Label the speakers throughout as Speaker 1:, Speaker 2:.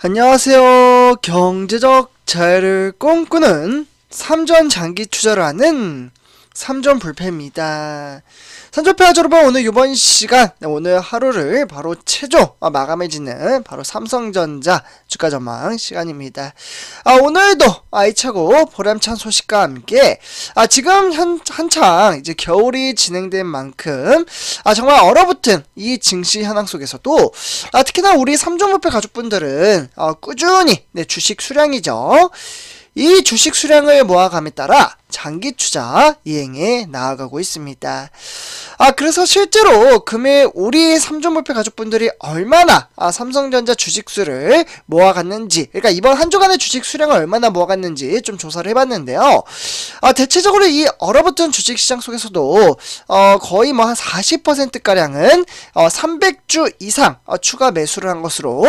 Speaker 1: 안녕하세요. 경제적 자유를 꿈꾸는 삼전 장기 투자를 하는 삼전 불패입니다. 삼전패 여러분, 오늘 이번 시간 오늘 하루를 바로 최종 마감해지는 바로 삼성전자 주가 전망 시간입니다. 오늘도 알차고 보람찬 소식과 함께 지금 한창 이제 겨울이 진행된 만큼 정말 얼어붙은 이 증시 현황 속에서도 특히나 우리 삼전불패 가족분들은 꾸준히 주식 수량이죠. 이 주식 수량을 모아감에 따라 장기 투자 이행에 나아가고 있습니다. 그래서 실제로 금일 우리 삼전불패 가족분들이 얼마나 삼성전자 주식수를 모아갔는지, 그러니까 이번 한 주간의 주식 수량을 얼마나 모아갔는지 좀 조사를 해봤는데요. 대체적으로 이 얼어붙은 주식시장 속에서도 거의 뭐 한 40%가량은 300주 이상 추가 매수를 한 것으로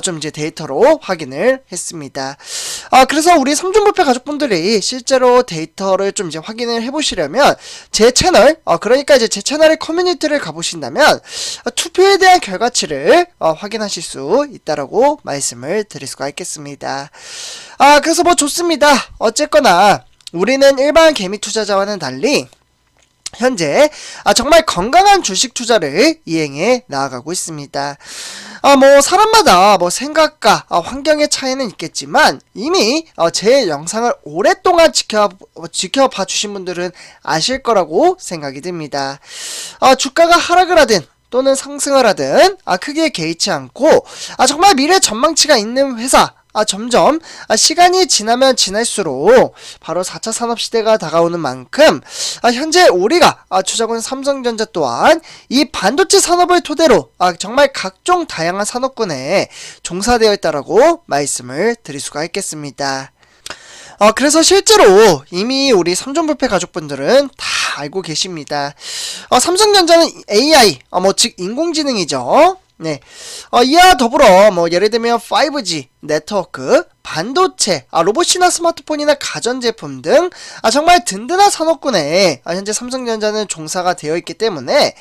Speaker 1: 좀 이제 데이터로 확인을 했습니다. 그래서 우리 삼전불패 가족분들이 실제로 데이터를 좀 이제 확인을 해보시려면 제 채널, 그러니까 이제 제 채널의 커뮤니티를 가보신다면 투표에 대한 결과치를 확인하실 수 있다라고 말씀을 드릴 수가 있겠습니다. 그래서 뭐 좋습니다. 어쨌거나 우리는 일반 개미 투자자와는 달리 현재 정말 건강한 주식 투자를 이행해 나아가고 있습니다. 뭐 사람마다 뭐 생각과 환경의 차이는 있겠지만 이미 제 영상을 오랫동안 지켜봐 주신 분들은 아실 거라고 생각이 듭니다. 주가가 하락을 하든 또는 상승을 하든 크게 개의치 않고 정말 미래 전망치가 있는 회사, 점점 시간이 지나면 지날수록 바로 4차 산업시대가 다가오는 만큼 현재 우리가 투자군 삼성전자 또한 이 반도체 산업을 토대로 정말 각종 다양한 산업군에 종사되어 있다라고 말씀을 드릴 수가 있겠습니다. 그래서 실제로 이미 우리 삼전불패 가족분들은 다 알고 계십니다. 삼성전자는 AI, 즉 인공지능이죠. 네. 이와 더불어 뭐 예를 들면 5G 네트워크, 반도체, 로봇이나 스마트폰이나 가전제품 등 정말 든든한 산업군에 현재 삼성전자는 종사가 되어 있기 때문에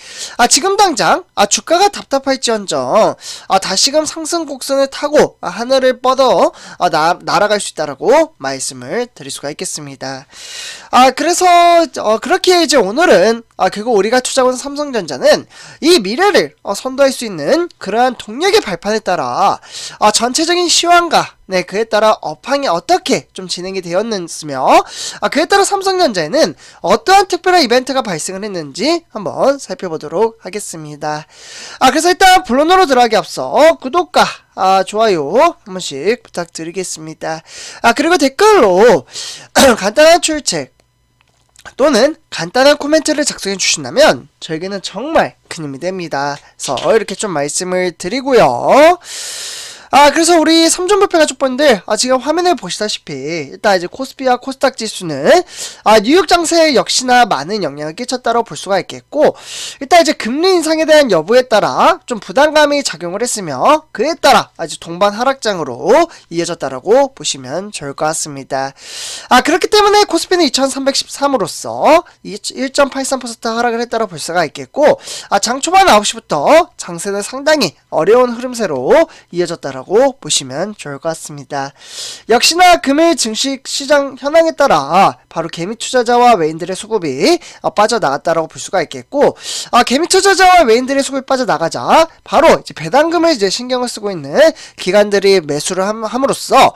Speaker 1: 지금 당장 주가가 답답할지언정 다시금 상승 곡선을 타고 하늘을 뻗어 날아갈 수 있다라고 말씀을 드릴 수가 있겠습니다. 그래서 그렇게 이제 오늘은 결국 우리가 투자하는 삼성전자는 이 미래를 선도할 수 있는 그러한 동력의 발판에 따라 전체적인 시황과 그에 따라 업황이 어떻게 좀 진행이 되었으며 그에 따라 삼성전자에는 어떠한 특별한 이벤트가 발생을 했는지 한번 살펴보도록 하겠습니다. 그래서 일단 본론으로 들어가기 앞서 구독과 좋아요 한 번씩 부탁드리겠습니다. 그리고 댓글로 간단한 출첵 또는 간단한 코멘트를 작성해 주신다면 저에게는 정말 큰 힘이 됩니다. 그래서 이렇게 좀 말씀을 드리고요. 그래서 우리 삼전불패 가족분들 지금 화면을 보시다시피 일단 이제 코스피와 코스닥 지수는 뉴욕 장세에 역시나 많은 영향을 끼쳤다고 볼 수가 있겠고, 일단 이제 금리 인상에 대한 여부에 따라 좀 부담감이 작용을 했으며 그에 따라 아주 동반 하락장으로 이어졌다라고 보시면 좋을 것 같습니다. 그렇기 때문에 코스피는 2313으로서 1.83% 하락을 했다고 볼 수가 있겠고, 장 초반 9시부터 장세는 상당히 어려운 흐름세로 이어졌다라고 보시면 좋을 것 같습니다. 역시나 금일 증시 시장 현황에 따라 바로 개미 투자자와 외인들의 수급이 빠져나갔다라고 볼 수가 있겠고, 개미 투자자와 외인들의 수급이 빠져나가자 바로 이제 배당금을 이제 신경을 쓰고 있는 기관들이 매수를 함으로써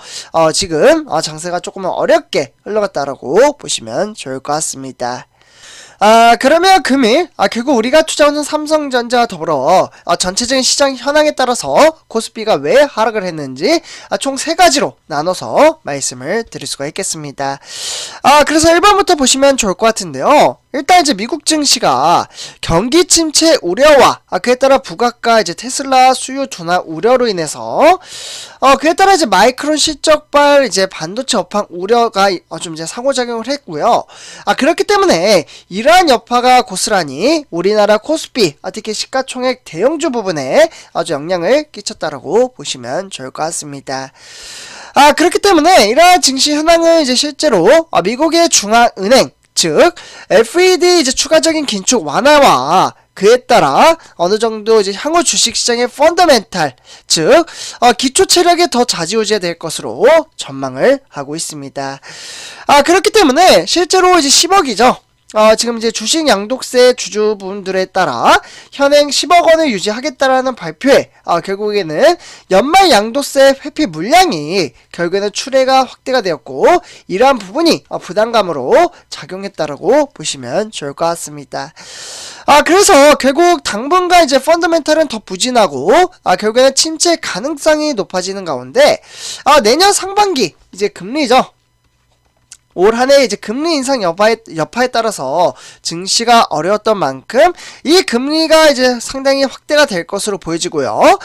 Speaker 1: 지금 장세가 조금 어렵게 흘러갔다라고 보시면 좋을 것 같습니다. 그러면 금일 결국 우리가 투자하는 삼성전자와 더불어 전체적인 시장 현황에 따라서 코스피가 왜 하락을 했는지 총 3가지로 나눠서 말씀을 드릴 수가 있겠습니다. 그래서 1번부터 보시면 좋을 것 같은데요. 일단 이제 미국 증시가 경기 침체 우려와 그에 따라 부각과 이제 테슬라 수요 둔화 우려로 인해서 그에 따라 이제 마이크론 실적발 이제 반도체 업황 우려가 좀 이제 상호작용을 했고요. 그렇기 때문에 이러한 여파가 고스란히 우리나라 코스피 특히 시가총액 대형주 부분에 아주 영향을 끼쳤다라고 보시면 좋을 것 같습니다. 그렇기 때문에 이러한 증시 현황은 이제 실제로 미국의 중앙은행 즉 FED 이제 추가적인 긴축 완화와 그에 따라 어느 정도 이제 향후 주식시장의 펀더멘탈, 즉 기초 체력이 더 좌지우지될 것으로 전망을 하고 있습니다. 그렇기 때문에 실제로 이제 10억이죠. 지금 이제 주식 양도세 주주분들에 따라 현행 10억 원을 유지하겠다라는 발표에 결국에는 연말 양도세 회피 물량이 결국에는 출회가 확대가 되었고, 이러한 부분이 부담감으로 작용했다라고 보시면 좋을 것 같습니다. 그래서 결국 당분간 이제 펀더멘탈은 더 부진하고 결국에는 침체 가능성이 높아지는 가운데 내년 상반기 이제 금리죠. 올 한해 이제 금리 인상 여파에 따라서 증시가 어려웠던 만큼 이 금리가 이제 상당히 확대가 될 것으로 보여지고요.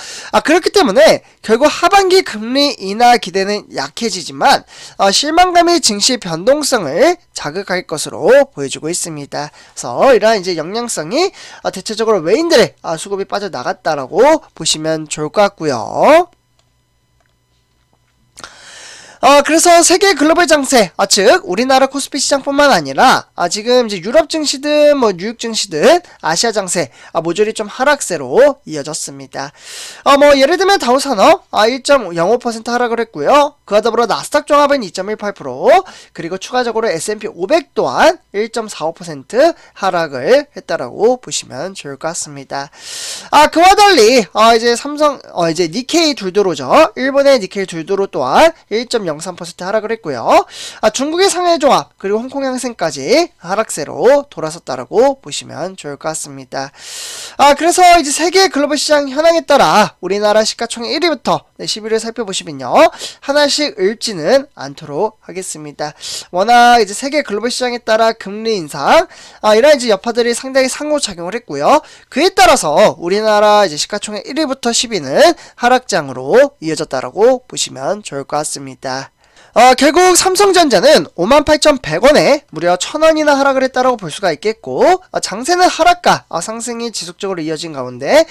Speaker 1: 그렇기 때문에 결국 하반기 금리 인하 기대는 약해지지만 실망감이 증시 변동성을 자극할 것으로 보여지고 있습니다. 그래서 이러한 이제 영향성이 대체적으로 외인들의 수급이 빠져나갔다라고 보시면 좋을 것 같고요. 그래서 세계 글로벌 장세, 즉 우리나라 코스피 시장뿐만 아니라 지금 이제 유럽 증시든 뭐 뉴욕 증시든 아시아 장세 모조리 좀 하락세로 이어졌습니다. 뭐 예를 들면 다우산업 1.05% 하락을 했고요. 그와 더불어 나스닥 종합은 2.18%, 그리고 추가적으로 S&P 500 또한 1.45% 하락을 했다라고 보시면 좋을 것 같습니다. 그와 달리 이제 이제 니케이 둘도로죠. 일본의 니케이 둘도로 또한 1.03% 하락을 했고요. 중국의 상하이 종합 그리고 홍콩 항생까지 하락세로 돌아섰다라고 보시면 좋을 것 같습니다. 그래서 이제 세계 글로벌 시장 현황에 따라 우리나라 시가총액 1위부터 10위를 살펴보시면요, 하나씩 읊지는 않도록 하겠습니다. 워낙 이제 세계 글로벌 시장에 따라 금리 인상 이런 이제 여파들이 상당히 상호작용을 했고요. 그에 따라서 우리나라 이제 시가총액 1위부터 10위는 하락장으로 이어졌다라고 보시면 좋을 것 같습니다. 결국 삼성전자는 58,100원에 무려 1,000원이나 하락을 했다라고 볼 수가 있겠고, 장세는 하락과 상승이 지속적으로 이어진 가운데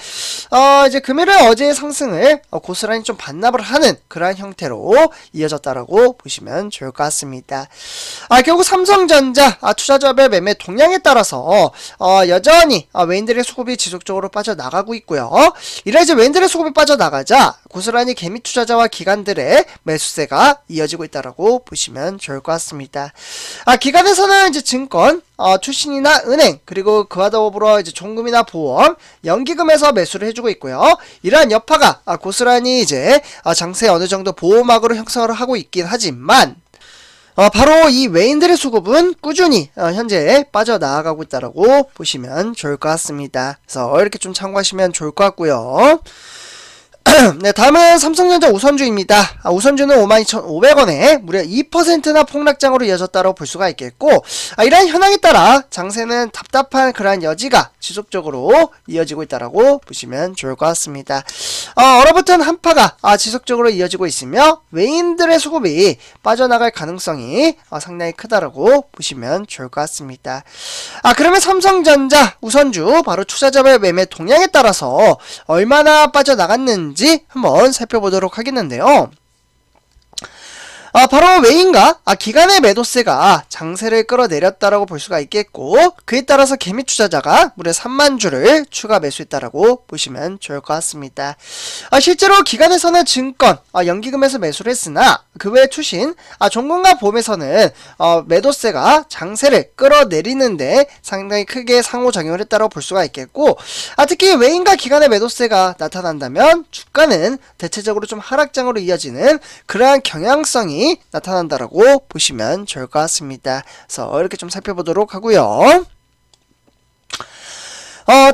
Speaker 1: 이제 금일은 어제의 상승을 고스란히 좀 반납을 하는 그러한 형태로 이어졌다라고 보시면 좋을 것 같습니다. 결국 삼성전자 투자자별 매매 동향에 따라서 여전히 외인들의 수급이 지속적으로 빠져나가고 있고요. 이래 이제 외인들의 수급이 빠져나가자 고스란히 개미 투자자와 기관들의 매수세가 이어지고 있다라고 보시면 좋을 것 같습니다. 기관에서는 이제 증권, 투신이나 은행, 그리고 그와 더불어 이제 종금이나 보험, 연기금에서 매수를 해주고 있고요. 이러한 여파가 고스란히 이제 장세에 어느 정도 보호막으로 형성을 하고 있긴 하지만 바로 이 외인들의 수급은 꾸준히 현재 빠져나가고 있다라고 보시면 좋을 것 같습니다. 그래서 이렇게 좀 참고하시면 좋을 것 같고요. 네, 다음은 삼성전자 우선주입니다. 우선주는 52,500원에 무려 2%나 폭락장으로 이어졌다고 볼 수가 있겠고, 이러한 현황에 따라 장세는 답답한 그러한 여지가 지속적으로 이어지고 있다고 보시면 좋을 것 같습니다. 얼어붙은 한파가 지속적으로 이어지고 있으며 외인들의 수급이 빠져나갈 가능성이 상당히 크다라고 보시면 좋을 것 같습니다. 그러면 삼성전자 우선주 바로 투자자별 매매 동향에 따라서 얼마나 빠져나갔는지 한번 살펴보도록 하겠는데요. 바로 외인과 기관의 매도세가 장세를 끌어내렸다라고 볼 수가 있겠고, 그에 따라서 개미 투자자가 무려 3만 주를 추가 매수했다라고 보시면 좋을 것 같습니다. 실제로 기관에서는 증권, 연기금에서 매수를 했으나 그 외 투신, 종금과 보험에서는 매도세가 장세를 끌어내리는데 상당히 크게 상호작용을 했다라고 볼 수가 있겠고, 특히 외인과 기관의 매도세가 나타난다면 주가는 대체적으로 좀 하락장으로 이어지는 그러한 경향성이 나타난다라고 보시면 좋을 것 같습니다. 그래서 이렇게 좀 살펴보도록 하고요.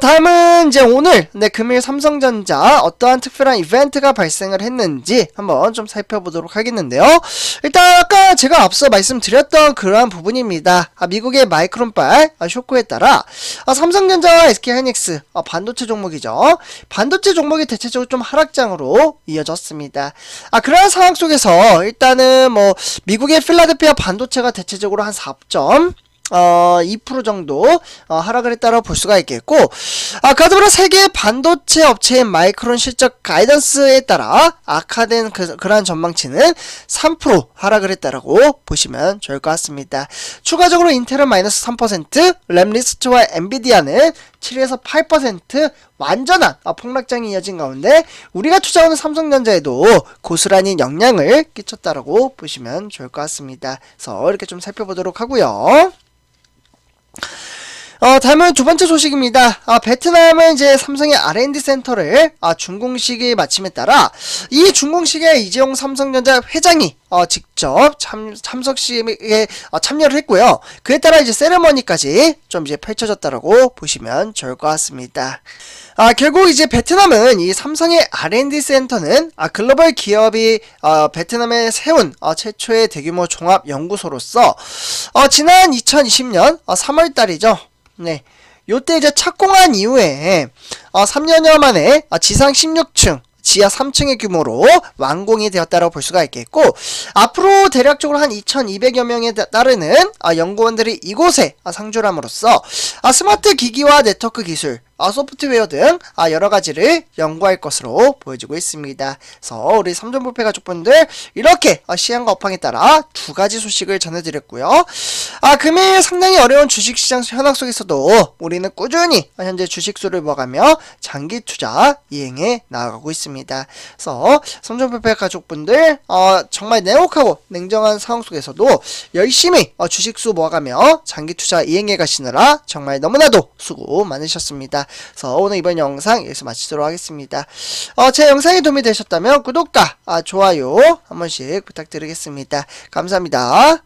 Speaker 1: 다음은 이제 오늘 금일 삼성전자 어떠한 특별한 이벤트가 발생을 했는지 한번 좀 살펴보도록 하겠는데요. 일단 아까 제가 앞서 말씀드렸던 그러한 부분입니다. 미국의 마이크론발 쇼크에 따라 삼성전자와 SK하이닉스 반도체 종목이죠. 반도체 종목이 대체적으로 좀 하락장으로 이어졌습니다. 그러한 상황 속에서 일단은 뭐 미국의 필라델피아 반도체가 대체적으로 한 4점 2% 정도 하락을 했다고 볼 수가 있겠고, 그러나 세계 반도체 업체인 마이크론 실적 가이던스에 따라 악화된 그러한 전망치는 3% 하락을 했다라고 보시면 좋을 것 같습니다. 추가적으로 인텔은 마이너스 3%, 램리스트와 엔비디아는 7에서 8% 완전한 폭락장이 이어진 가운데 우리가 투자하는 삼성전자에도 고스란히 영향을 끼쳤다라고 보시면 좋을 것 같습니다. 그래서 이렇게 좀 살펴보도록 하고요. 다음은 두 번째 소식입니다. 베트남은 이제 삼성의 R&D 센터를 준공식이 마침에 따라 이 준공식에 이재용 삼성전자 회장이 직접 참석식에 참여를 했고요. 그에 따라 이제 세레머니까지 좀 이제 펼쳐졌다라고 보시면 좋을 것 같습니다. 결국 이제 베트남은 이 삼성의 R&D 센터는 글로벌 기업이 베트남에 세운 최초의 대규모 종합 연구소로서 지난 2020년 3월 달이죠. 네. 요때 이제 착공한 이후에 3년여 만에 지상 16층 지하 3층의 규모로 완공이 되었다고 볼 수가 있겠고, 앞으로 대략적으로 한 2200여 명에 따르는 연구원들이 이곳에 상주를 함으로써 스마트 기기와 네트워크 기술, 소프트웨어 등 여러 가지를 연구할 것으로 보여지고 있습니다. 그래서 우리 삼전부패 가족분들 이렇게 시향과 업황에 따라 두 가지 소식을 전해드렸고요. 금일 상당히 어려운 주식시장 현황 속에서도 우리는 꾸준히 현재 주식수를 모아가며 장기 투자 이행해 나아가고 있습니다. 그래서 삼전부패 가족분들 정말 냉혹하고 냉정한 상황 속에서도 열심히 주식수 모아가며 장기 투자 이행해 가시느라 정말 너무나도 수고 많으셨습니다. 그래서 오늘 이번 영상 여기서 마치도록 하겠습니다. 제 영상이 도움이 되셨다면 구독과 좋아요 한 번씩 부탁드리겠습니다. 감사합니다.